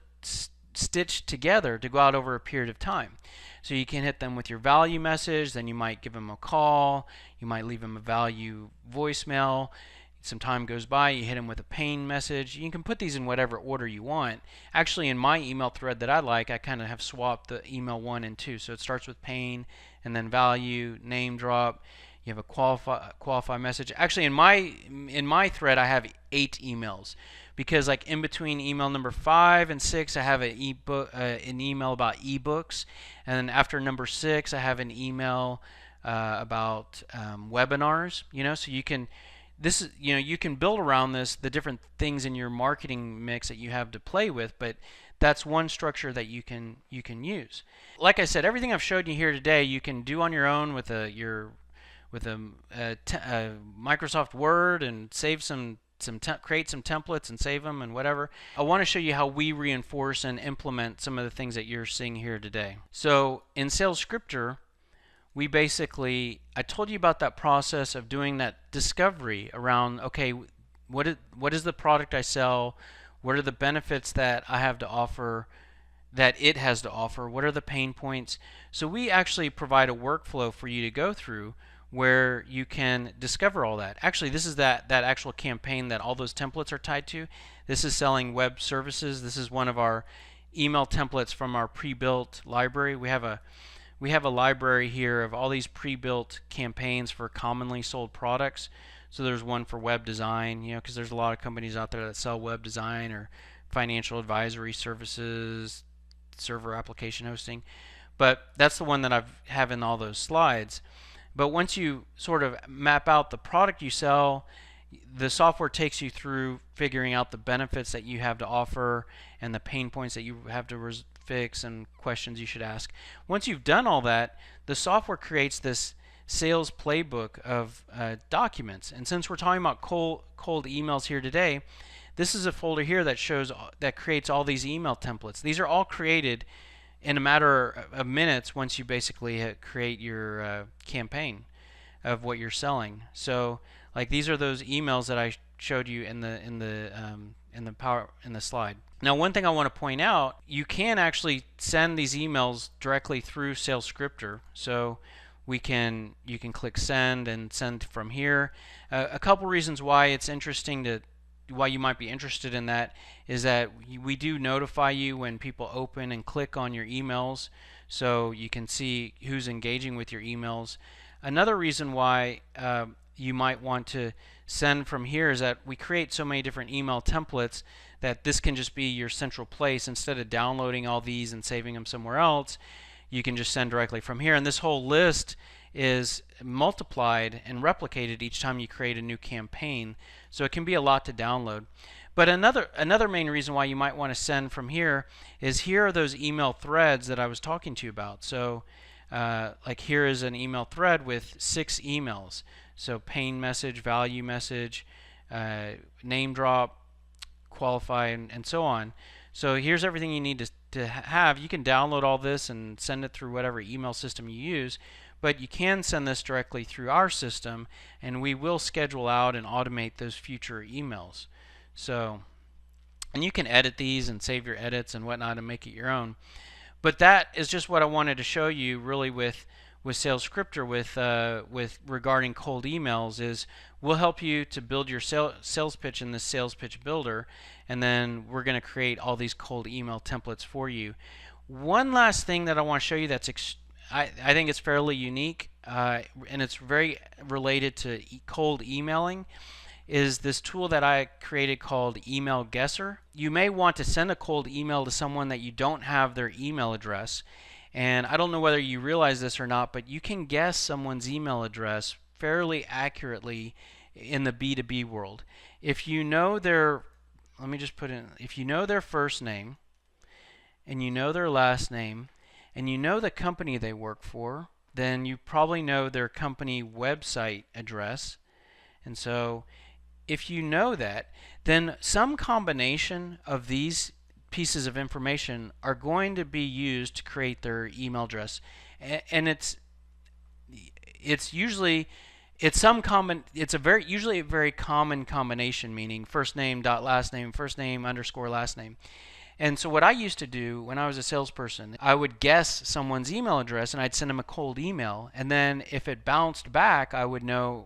stitched together to go out over a period of time. So you can hit them with your value message, then you might give them a call, you might leave them a value voicemail. Some time goes by, you hit them with a pain message. You can put these in whatever order you want. Actually, in my email thread that I like, I kind of have swapped the email 1 and 2. So it starts with pain and then value, name drop. You have a qualify message. Actually, in my thread, I have 8 emails because like in between email number 5 and 6, I have an email about ebooks, and then after number 6, I have an email about webinars. So you can you can build around the different things in your marketing mix that you have to play with, but that's one structure that you can use. Like I said, everything I've showed you here today, you can do on your own with Microsoft Word and save create some templates and save them and whatever. I want to show you how we reinforce and implement some of the things that you're seeing here today. So in Sales Scripter, I told you about that process of doing that discovery around, okay, what is the product I sell? What are the benefits that I have to offer, that it has to offer? What are the pain points? So we actually provide a workflow for you to go through where you can discover all that. Actually, this is that actual campaign that all those templates are tied to. This is selling web services. This is one of our email templates from our pre-built library. We have a library here of all these pre-built campaigns for commonly sold products. So there's one for web design, because there's a lot of companies out there that sell web design or financial advisory services, server application hosting. But that's the one that I have in all those slides. But once you sort of map out the product you sell, the software takes you through figuring out the benefits that you have to offer and the pain points that you have to fix and questions you should ask. Once you've done all that, the software creates this sales playbook of documents. And since we're talking about cold emails here today, this is a folder here that creates all these email templates. These are all created in a matter of minutes once you basically create your campaign of what you're selling. So like these are those emails that I showed you in the slide. Now, one thing I want to point out, you can actually send these emails directly through Sales Scripter. So you can click send and send from here. A couple reasons why it's interesting why you might be interested in that is that we do notify you when people open and click on your emails, so you can see who's engaging with your emails. Another reason why you might want to send from here is that we create so many different email templates that this can just be your central place. Instead of downloading all these and saving them somewhere else, you can just send directly from here. And this whole list is multiplied and replicated each time you create a new campaign, so it can be a lot to download. But another main reason why you might want to send from here is here are those email threads that I was talking to you about. So like here is an email thread with 6 emails. So pain message, value message, name drop, qualify, and so on. So here's everything you need to have. You can download all this and send it through whatever email system you use. but you can send this directly through our system, and we will schedule out and automate those future emails. So, and you can edit these and save your edits and whatnot and make it your own. But that is just what I wanted to show you really with SalesScripter with regarding cold emails. Is we'll help you to build your sales pitch in this sales pitch builder, and then we're going to create all these cold email templates for you. One last thing that I want to show you that's I think it's fairly unique, and it's very related to cold emailing, is this tool that I created called Email Guesser. You may want to send a cold email to someone that you don't have their email address. And I don't know whether you realize this or not, but you can guess someone's email address fairly accurately in the B2B world. If you know their, let me just put in, if you know their first name, and you know their last name, and you know the company they work for, then you probably know their company website address. And so if you know that, then some combination of these pieces of information are going to be used to create their email address. And it's usually usually a very common combination, meaning first name dot last name, first name underscore last name. And so what I used to do when I was a salesperson, I would guess someone's email address and I'd send them a cold email. And then if it bounced back, I would know,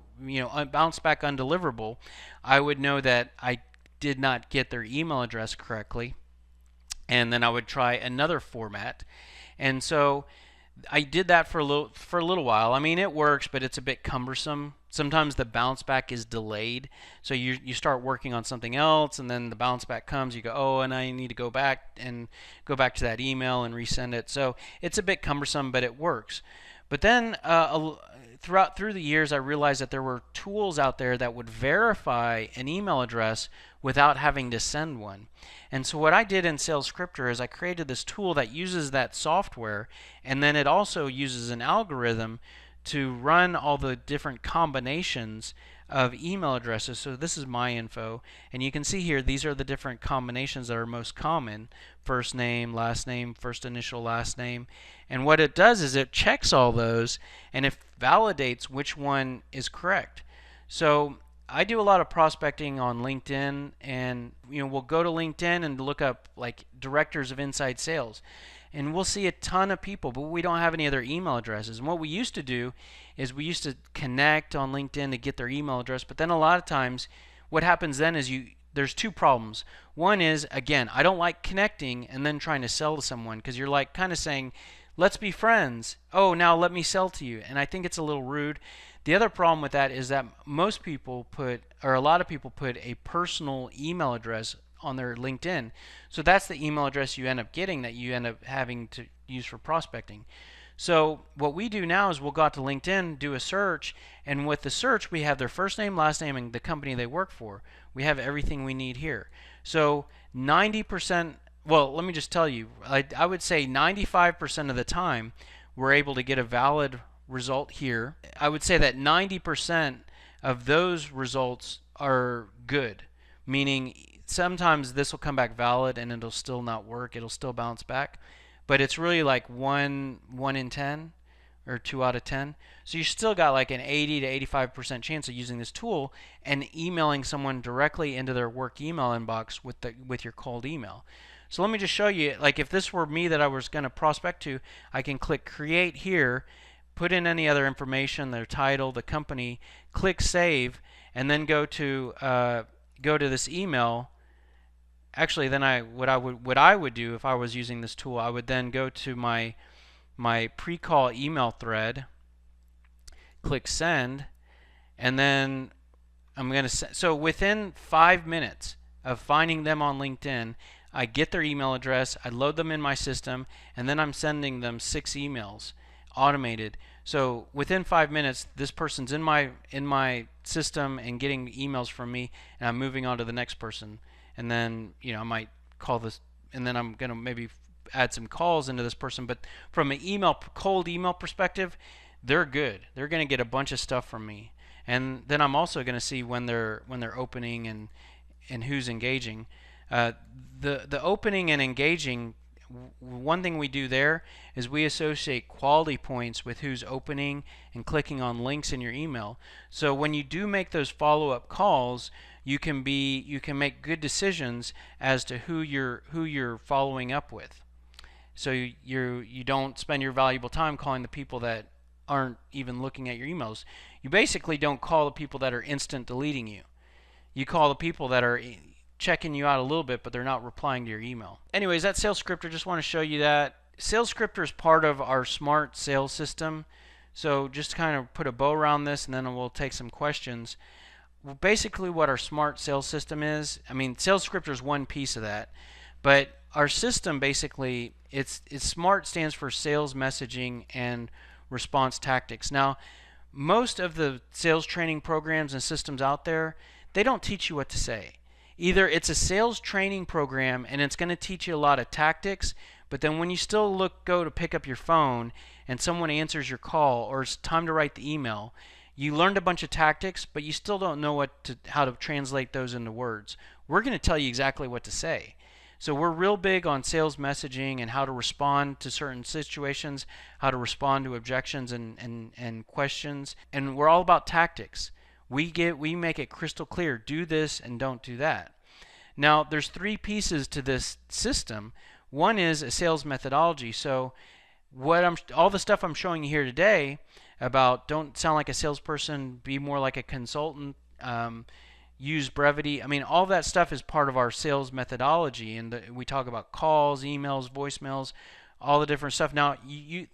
bounced back undeliverable, I would know that I did not get their email address correctly. And then I would try another format. And so I did that for a little while. I mean, it works, but it's a bit cumbersome. Sometimes the bounce back is delayed. So you start working on something else, and then the bounce back comes. You go, oh, and I need to go back to that email and resend it. So it's a bit cumbersome, but it works. But then through the years, I realized that there were tools out there that would verify an email address without having to send one. And so what I did in SalesScripter is I created this tool that uses that software, and then it also uses an algorithm to run all the different combinations of email addresses. So this is my info, and you can see here these are the different combinations that are most common: first name, first initial, last name. And what it does is it checks all those and it validates which one is correct. So I do a lot of prospecting on LinkedIn, and we'll go to LinkedIn and look up like directors of inside sales, and we'll see a ton of people, but we don't have any of their email addresses. And what we used to do is we used to connect on LinkedIn to get their email address, but then a lot of times what happens then is there's two problems. One is, again, I don't like connecting and then trying to sell to someone, because you're like kind of saying, let's be friends. Oh, now let me sell to you. And I think it's a little rude. The other problem with that is that most people a lot of people put a personal email address on their LinkedIn. So that's the email address you end up getting that you end up having to use for prospecting. So what we do now is we'll go out to LinkedIn, do a search, and with the search we have their first name, last name, and the company they work for. We have everything we need here. So 90%, well, let me just tell you, I would say 95% of the time we're able to get a valid result here. I would say that 90% of those results are good, meaning sometimes this will come back valid and it'll still not work, it'll still bounce back, but it's really like 1 in 10 or 2 out of 10. So you still got like an 80 to 85% chance of using this tool and emailing someone directly into their work email inbox with your cold email. So let me just show you, like if this were me that I was going to prospect to, I can click create here, put in any other information, their title, the company, click save, and then go to this email. Actually, then what I would do if I was using this tool, I would then go to my pre-call email thread, click send, and then I'm going to so within 5 minutes of finding them on LinkedIn, I get their email address, I load them in my system, and then I'm sending them 6 emails automated. So within 5 minutes, this person's in my system and getting emails from me, and I'm moving on to the next person. And then I might call this, and then I'm gonna maybe add some calls into this person. But from an cold email perspective, they're good. They're gonna get a bunch of stuff from me, and then I'm also gonna see when they're opening and who's engaging. The opening and engaging, one thing we do there is we associate quality points with who's opening and clicking on links in your email. So when you do make those follow-up calls, you can make good decisions as to who you're following up with. So you don't spend your valuable time calling the people that aren't even looking at your emails. You basically don't call the people that are instant deleting you. You call the people that are checking you out a little bit, but they're not replying to your email. Anyways, that sales scripter, just want to show you that. Sales scripter is part of our smart sales system. So just kind of put a bow around this, and then we'll take some questions. Well, basically what our smart sales system is, I mean, sales scripter is one piece of that, but our system basically, it's SMART stands for sales messaging and response tactics. Now, most of the sales training programs and systems out there, they don't teach you what to say. Either it's a sales training program and it's going to teach you a lot of tactics, but then when you still go to pick up your phone and someone answers your call or it's time to write the email, you learned a bunch of tactics, but you still don't know how to translate those into words. We're going to tell you exactly what to say. So we're real big on sales messaging and how to respond to certain situations, how to respond to objections and questions, and we're all about tactics. We make it crystal clear, do this and don't do that. Now, there's three pieces to this system. One is a sales methodology. So all the stuff I'm showing you here today about don't sound like a salesperson, be more like a consultant, use brevity. I mean, all that stuff is part of our sales methodology, and we talk about calls, emails, voicemails, all the different stuff. Now,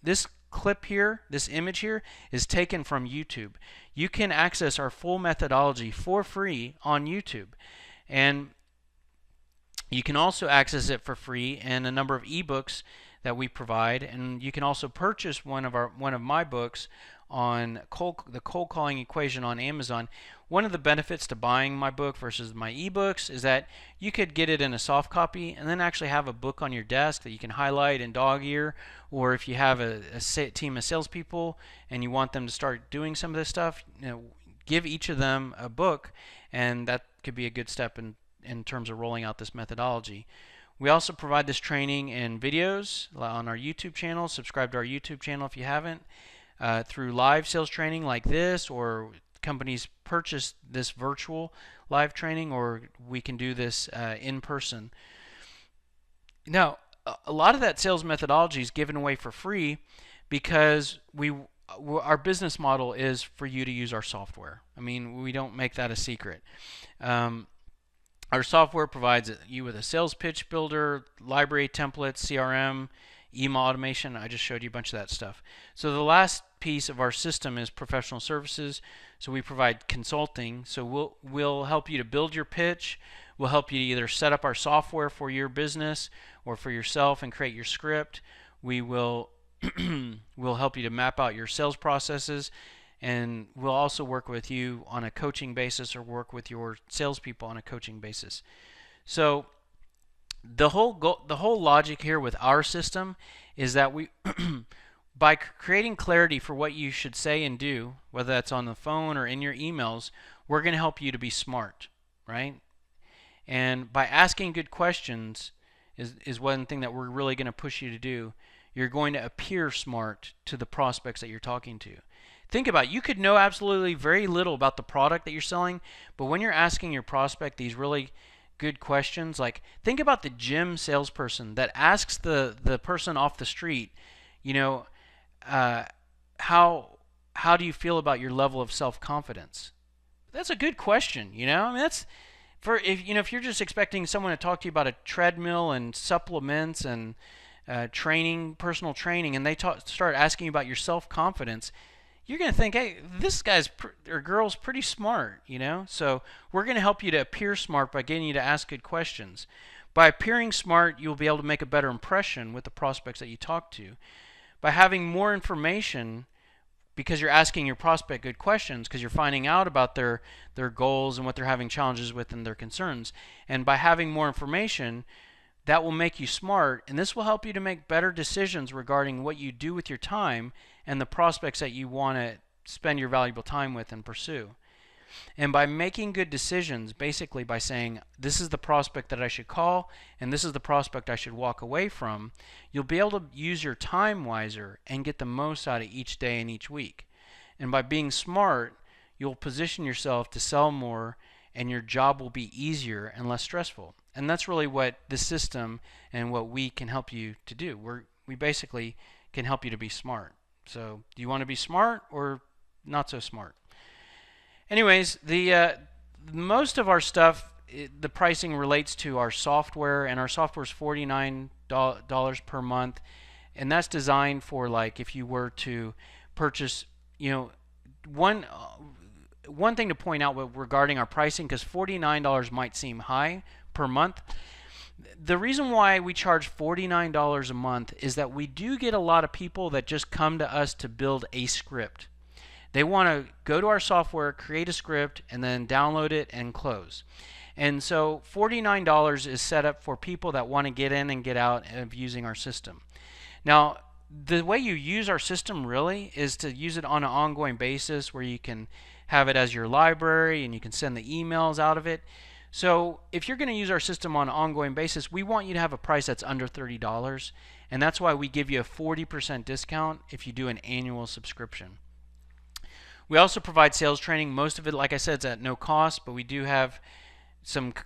this clip here, this image here, is taken from YouTube. You can access our full methodology for free on YouTube, and you can also access it for free in a number of ebooks that we provide, and you can also purchase one of my books on the cold calling equation on Amazon. One of the benefits to buying my book versus my ebooks is that you could get it in a soft copy and then actually have a book on your desk that you can highlight and dog ear, or if you have a team of salespeople and you want them to start doing some of this stuff, give each of them a book, and that could be a good step in terms of rolling out this methodology. We also provide this training in videos on our YouTube channel. Subscribe to our YouTube channel if you haven't. Through live sales training like this, or companies purchase this virtual live training, or we can do this in person. Now, a lot of that sales methodology is given away for free because our business model is for you to use our software. I mean, we don't make that a secret. Our software provides you with a sales pitch builder, library templates, CRM, email automation. I just showed you a bunch of that stuff. So the last piece of our system is professional services. So we provide consulting. So we'll help you to build your pitch. We'll help you to either set up our software for your business or for yourself and create your script. We will we'll help you to map out your sales processes, and we'll also work with you on a coaching basis or work with your salespeople on a coaching basis. So the whole logic here with our system is that we by creating clarity for what you should say and do, whether that's on the phone or in your emails, we're going to help you to be smart, right? And by asking good questions is one thing that we're really going to push you to do. You're going to appear smart to the prospects that you're talking to. Think about it. You could know absolutely very little about the product that you're selling, but when you're asking your prospect these really good questions, like think about the gym salesperson that asks the person off the street, how do you feel about your level of self-confidence? That's a good question, I mean, that's for if you're just expecting someone to talk to you about a treadmill and supplements and personal training, and they start asking you about your self-confidence, you're going to think, hey, this guy's or girl's pretty smart, So we're going to help you to appear smart by getting you to ask good questions. By appearing smart, you'll be able to make a better impression with the prospects that you talk to. By having more information, because you're asking your prospect good questions, because you're finding out about their goals and what they're having challenges with and their concerns. And by having more information, that will make you smart, and this will help you to make better decisions regarding what you do with your time and the prospects that you want to spend your valuable time with and pursue. And by making good decisions, basically by saying, this is the prospect that I should call, and this is the prospect I should walk away from, you'll be able to use your time wiser and get the most out of each day and each week. And by being smart, you'll position yourself to sell more, and your job will be easier and less stressful. And that's really what this system and what we can help you to do. We basically can help you to be smart. So do you want to be smart or not so smart? Anyways, the most of our stuff, the pricing relates to our software, and our software is $49 per month, and that's designed for, like, if you were to purchase, one thing to point out regarding our pricing, because $49 might seem high per month. The reason why we charge $49 a month is that we do get a lot of people that just come to us to build a script. They want to go to our software, create a script, and then download it and close. And so $49 is set up for people that want to get in and get out of using our system. Now, the way you use our system really is to use it on an ongoing basis, where you can have it as your library and you can send the emails out of it. So if you're going to use our system on an ongoing basis, we want you to have a price that's under $30, and that's why we give you a 40% discount if you do an annual subscription. We also provide sales training. Most of it, like I said, is at no cost, but we do have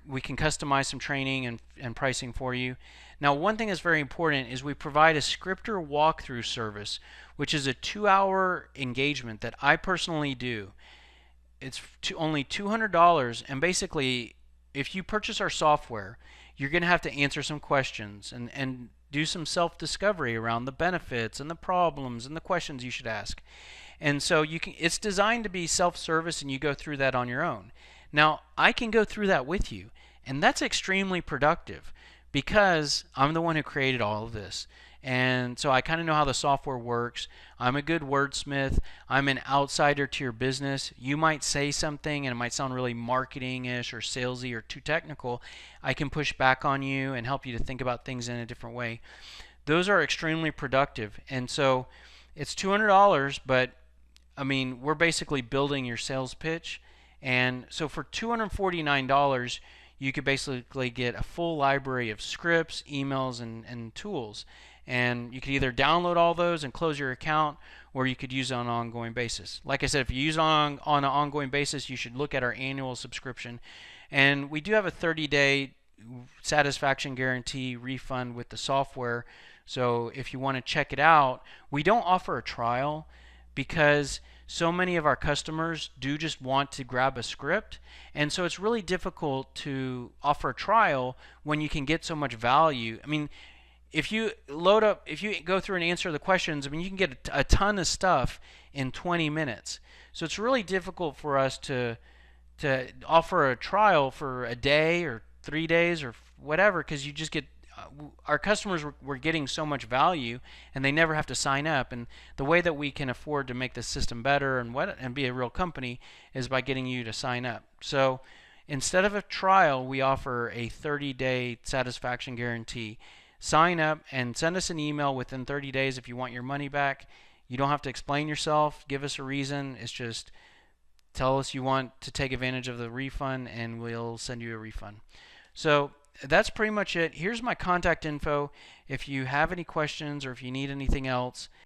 we can customize some training and pricing for you. Now, one thing that's very important is we provide a scripter walkthrough service, which is a 2-hour engagement that I personally do. It's only $200, and basically, if you purchase our software, you're going to have to answer some questions and do some self-discovery around the benefits and the problems and the questions you should ask. And so it's designed to be self-service, and you go through that on your own. Now, I can go through that with you, and that's extremely productive because I'm the one who created all of this. And so I kind of know how the software works. I'm a good wordsmith. I'm an outsider to your business. You might say something and it might sound really marketing-ish or salesy or too technical. I can push back on you and help you to think about things in a different way. Those are extremely productive. And so it's $200, but I mean, we're basically building your sales pitch. And so for $249, you could basically get a full library of scripts, emails, and tools. And you could either download all those and close your account, or you could use it on an ongoing basis. Like I said, if you use it on an ongoing basis, you should look at our annual subscription. And we do have a 30-day satisfaction guarantee refund with the software. So if you want to check it out, we don't offer a trial because so many of our customers do just want to grab a script, and so it's really difficult to offer a trial when you can get so much value. I mean, if you go through and answer the questions, I mean, you can get a ton of stuff in 20 minutes. So it's really difficult for us to offer a trial for a day or 3 days or whatever, because you just get our customers were getting so much value, and they never have to sign up. And the way that we can afford to make the system better and be a real company is by getting you to sign up. So instead of a trial, we offer a 30-day satisfaction guarantee. Sign up and send us an email within 30 days if you want your money back. You don't have to explain yourself. Give us a reason. It's just tell us you want to take advantage of the refund, and we'll send you a refund. So that's pretty much it. Here's my contact info if you have any questions or if you need anything else.